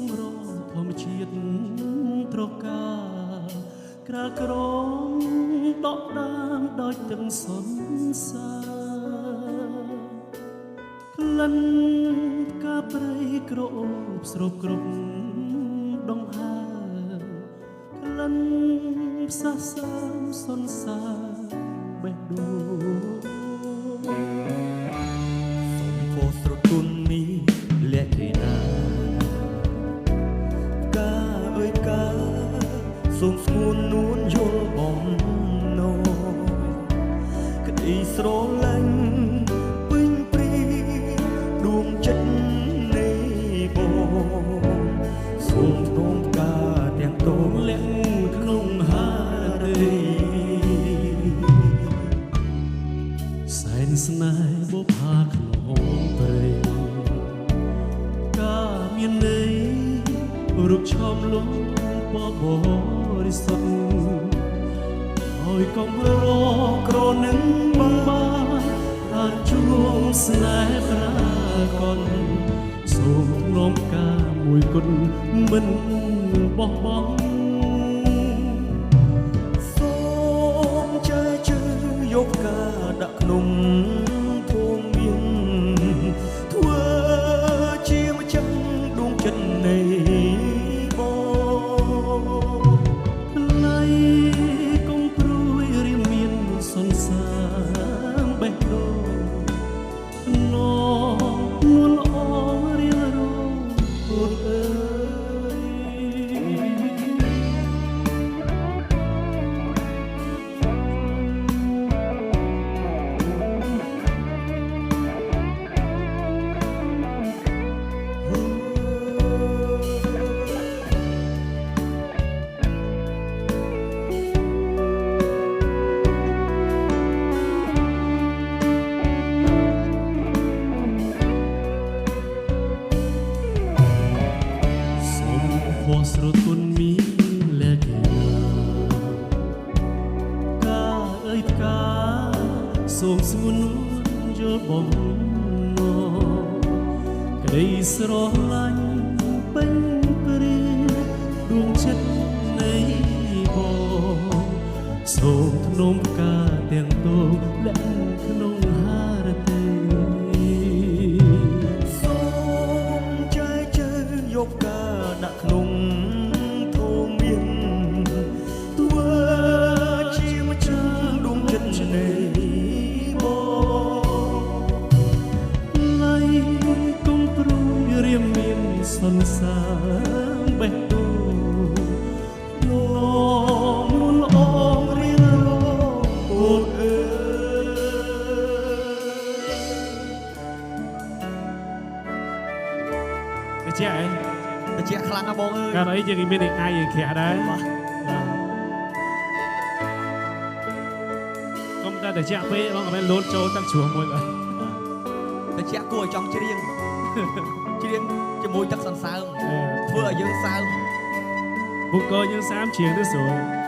ងរងធម្មជាតិត្រកាក្រាលក្រងដកដាមដោយទឹកសន្សាក្លិនផ្កាព្រៃក្រអូបស្រូបគ្រប់ដងហើក្លិនផ្សះសាមសន្សាបេះដូងសូមពោស្រទុននេះលក្ខណៈកាអើយកាសូមស្ងួននួនយល់បំណងក្តីស្រឡាញ់ពេញព្រីដួងចិត្តនៃបងសូមទ្រង់ការទាំងតងលាក់ក្នុងហារីសែនស្នេហ៍បុប្ផាក្នុងព្រៃកាមានន័យរូបឆោមលំបបរិសុទ្ធហើយកុំរកក្រនឹងបានអាចជួងស្នេហ៍ប្រាកដសូមនាំការមួយគុណមិនបោះបង់សូមចែកជើយកការដាក់ក្នុងធំមានធ្វើជាម្ចាស់ដួងចិត្តនៃបងថ្លៃកុំព្រួយរៀមមានសន្សាបេះដូងណនួនអងរៀងរងអូនអើពណ៌ស្រទន់មានលក្ខណៈកាអើយផ្កាសូមស្ងួននួនយល់បំណងក្តីស្រឡាញ់ពេញព្រាដួងចិត្តនៃបងសូមធ្នមការទាំងតងលាក់ក្នុងហារតីសូមចែកជើយកការដាក់ក្នុងធំមានធ្វើជាម្ចាស់ដួងចិត្តនៃបងឡៃកុំព្រួយរៀមមានសន្សាបេះដូងនួនល្អរៀងរងអូនអើយជាអីតិចខ្លាំងណាបងអើយកាលអីយើងមានអាយក្រាក់ដែរកុំតែតិចពេកបងក៏មិនលោតចូលទឹកជ្រោះមួយបាទតិចគួរឲ្យចង់ច្រៀងជាមួយទឹកសន្សើមធ្វើឲ្យយើងសើមបុគ្គលយើងសាមជ្រៀងទៅស្រួល